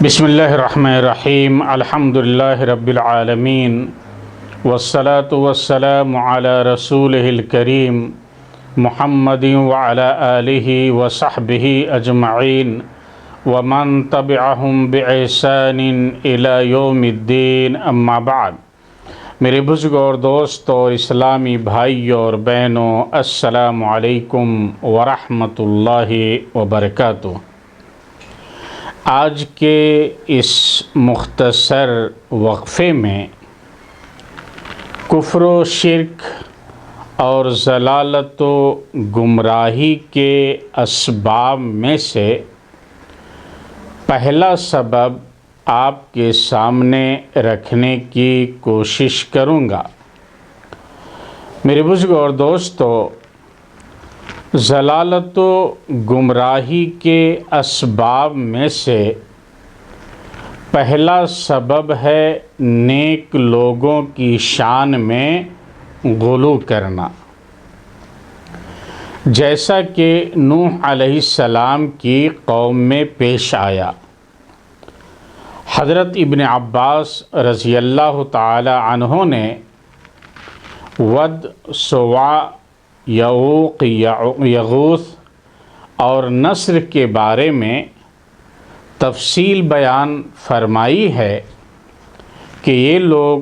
بسم اللہ الرحمن الرحیم الحمد للہ رب العالمین والصلاة والسلام علی رسولہ الکریم محمد وعلی آلہ وصحبہ اجمعین ومن تبعہم بإحسان الی یوم الدین اما بعد۔ میرے بزرگ اور دوستوں اور اسلامی بھائیوں اور بہنوں، السلام علیکم ورحمۃ اللہ وبرکاتہ۔ آج کے اس مختصر وقفے میں کفر و شرک اور ضلالت و گمراہی کے اسباب میں سے پہلا سبب آپ کے سامنے رکھنے کی کوشش کروں گا۔ میرے بزرگ اور دوستو، ضلالت و گمراہی کے اسباب میں سے پہلا سبب ہے نیک لوگوں کی شان میں غلو کرنا، جیسا کہ نوح علیہ السلام کی قوم میں پیش آیا۔ حضرت ابن عباس رضی اللہ تعالی عنہ نے ود، سواع، یعوق، یغوث اور نصر کے بارے میں تفصیل بیان فرمائی ہے کہ یہ لوگ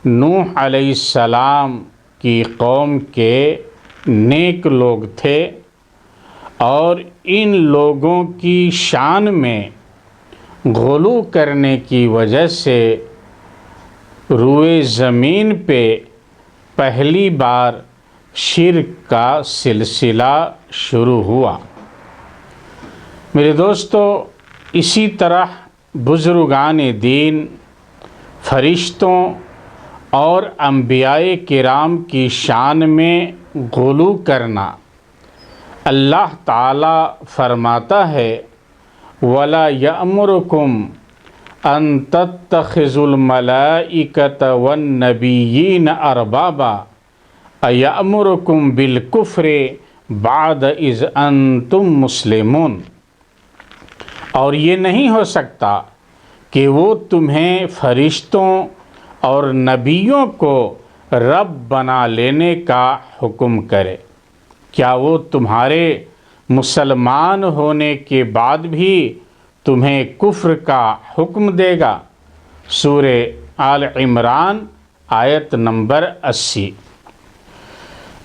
نوح علیہ السلام کی قوم کے نیک لوگ تھے، اور ان لوگوں کی شان میں غلو کرنے کی وجہ سے روئے زمین پہ پہلی بار شرک کا سلسلہ شروع ہوا۔ میرے دوستو، اسی طرح بزرگان دین، فرشتوں اور انبیاء کرام کی شان میں غلو کرنا، اللہ تعالی فرماتا ہے وَلَا يَأْمُرُكُمْ أَن تَتَّخِذُوا الْمَلَائِكَةَ وَالنَّبِيِّينَ أَرْبَابًا أَيَأْمُرُكُمْ بِالْكُفْرِ بَعْدَ إِذْ أَنْتُمْ مُسْلِمُونَ۔ اور یہ نہیں ہو سکتا کہ وہ تمہیں فرشتوں اور نبیوں کو رب بنا لینے کا حکم کرے۔ کیا وہ تمہارے مسلمان ہونے کے بعد بھی تمہیں کفر کا حکم دے گا؟ سورہ آل عمران آیت نمبر 80۔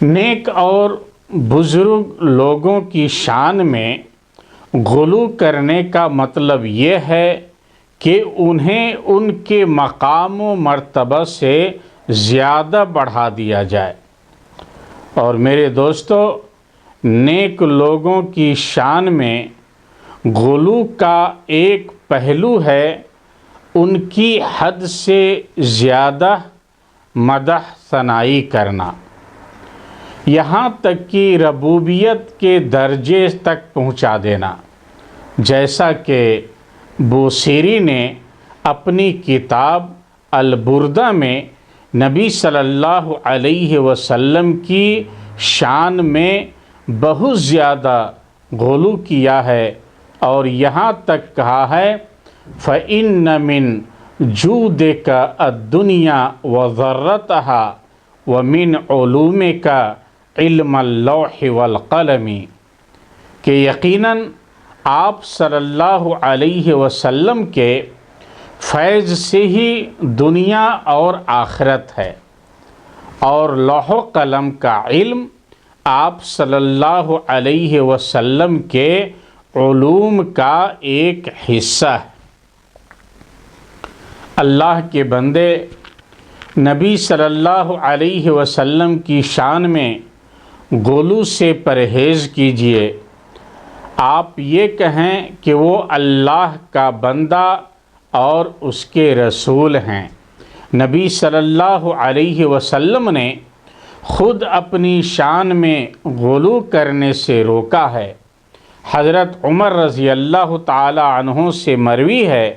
نیک اور بزرگ لوگوں کی شان میں غلو کرنے کا مطلب یہ ہے کہ انہیں ان کے مقام و مرتبہ سے زیادہ بڑھا دیا جائے۔ اور میرے دوستو، نیک لوگوں کی شان میں غلو کا ایک پہلو ہے ان کی حد سے زیادہ مدح ثنائی کرنا، یہاں تک کہ ربوبیت کے درجے تک پہنچا دینا، جیسا کہ بوصیری نے اپنی کتاب البردہ میں نبی صلی اللہ علیہ وسلم کی شان میں بہت زیادہ غلو کیا ہے، اور یہاں تک کہا ہے فَإِنَّ مِن جُودِكَ الدُّنْيَا وَذَرَّتَهَا وَمِنْ عُلُومِكَ عِلْمَ اللَّوْحِ وَالْقَلَمِ، کہ یقیناً آپ صلی اللہ علیہ وسلم کے فیض سے ہی دنیا اور آخرت ہے، اور لوح و قلم کا علم آپ صلی اللہ علیہ وسلم کے علوم کا ایک حصہ ہے۔ اللہ کے بندے، نبی صلی اللہ علیہ وسلم کی شان میں غلو سے پرہیز کیجیے۔ آپ یہ کہیں کہ وہ اللہ کا بندہ اور اس کے رسول ہیں۔ نبی صلی اللہ علیہ وسلم نے خود اپنی شان میں غلو کرنے سے روکا ہے۔ حضرت عمر رضی اللہ تعالی عنہ سے مروی ہے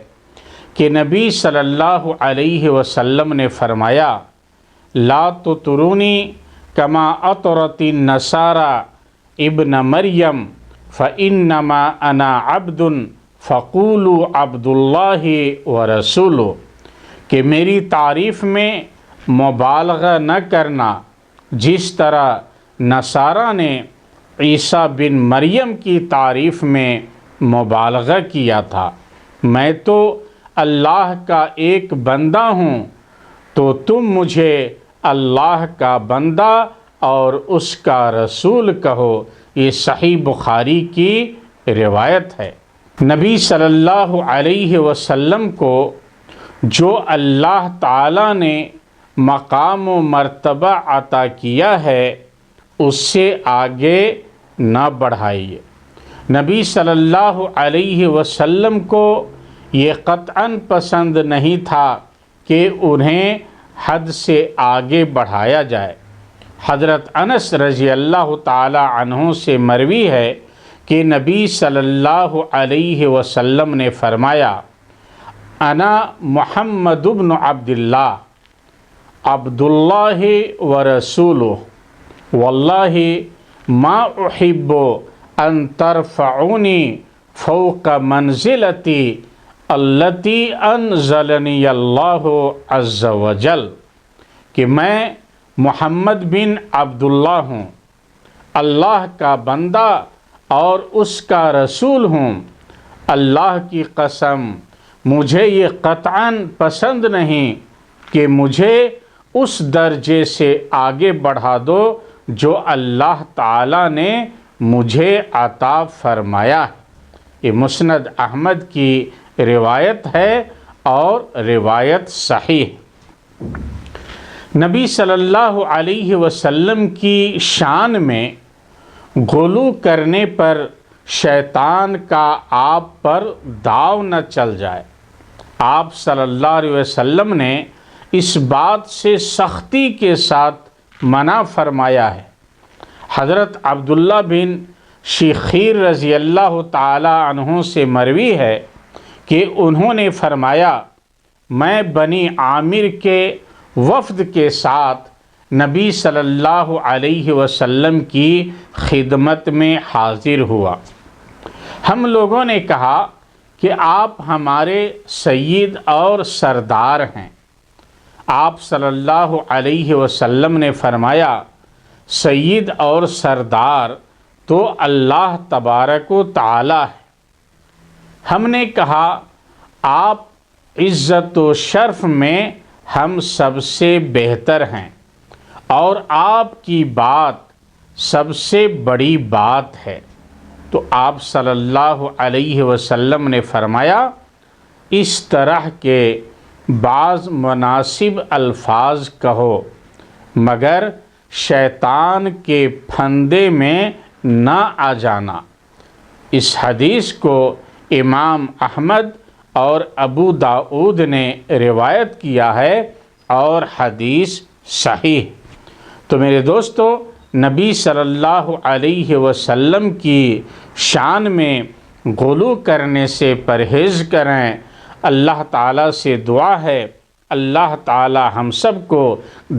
کہ نبی صلی اللہ علیہ وسلم نے فرمایا لا تطرونی کما اطرت النصارى ابن مریم فإنما انا عبد فقولوا عبد اللہ ورسولہ، کہ میری تعریف میں مبالغہ نہ کرنا، جس طرح نصارہ نے عیسیٰ بن مریم کی تعریف میں مبالغہ کیا تھا۔ میں تو اللہ کا ایک بندہ ہوں، تو تم مجھے اللہ کا بندہ اور اس کا رسول کہو۔ یہ صحیح بخاری کی روایت ہے۔ نبی صلی اللہ علیہ وسلم کو جو اللہ تعالیٰ نے مقام و مرتبہ عطا کیا ہے، اس سے آگے نہ بڑھائیے۔ نبی صلی اللہ علیہ وسلم کو یہ قطعاً پسند نہیں تھا کہ انہیں حد سے آگے بڑھایا جائے۔ حضرت انس رضی اللہ تعالی عنہ سے مروی ہے کہ نبی صلی اللہ علیہ وسلم نے فرمایا، انا محمد بن عبداللہ عبداللہ ورسولہ واللہ ما احب ان ترفعونی فوق منزلتی التی انزلنی اللہ عز وجل، کہ میں محمد بن عبداللہ ہوں، اللہ کا بندہ اور اس کا رسول ہوں۔ اللہ کی قسم، مجھے یہ قطعاً پسند نہیں کہ مجھے اس درجے سے آگے بڑھا دو جو اللہ تعالیٰ نے مجھے عطا فرمایا ہے۔ یہ مسند احمد کی روایت ہے اور روایت صحیح ہے۔ نبی صلی اللہ علیہ وسلم کی شان میں غلو کرنے پر شیطان کا آپ پر داؤ نہ چل جائے۔ آپ صلی اللہ علیہ وسلم نے اس بات سے سختی کے ساتھ منع فرمایا ہے۔ حضرت عبداللہ بن شخیر رضی اللہ تعالی عنہ سے مروی ہے کہ انہوں نے فرمایا، میں بنی عامر کے وفد کے ساتھ نبی صلی اللہ علیہ وسلم کی خدمت میں حاضر ہوا۔ ہم لوگوں نے کہا کہ آپ ہمارے سید اور سردار ہیں۔ آپ صلی اللہ علیہ وسلم نے فرمایا، سید اور سردار تو اللہ تبارک و تعالی ہے۔ ہم نے کہا، آپ عزت و شرف میں ہم سب سے بہتر ہیں اور آپ کی بات سب سے بڑی بات ہے۔ تو آپ صلی اللہ علیہ وسلم نے فرمایا، اس طرح کے بعض مناسب الفاظ کہو، مگر شیطان کے پھندے میں نہ آ جانا۔ اس حدیث کو امام احمد اور ابو داؤد نے روایت کیا ہے اور حدیث صحیح۔ تو میرے دوستو، نبی صلی اللہ علیہ وسلم کی شان میں غلو کرنے سے پرہیز کریں۔ اللہ تعالیٰ سے دعا ہے، اللہ تعالیٰ ہم سب کو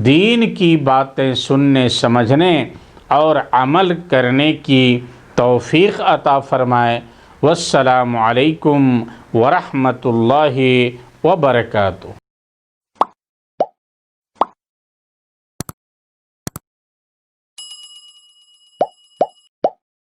دین کی باتیں سننے، سمجھنے اور عمل کرنے کی توفیق عطا فرمائے۔ والسلام علیکم ورحمۃ اللہ وبرکاتہ۔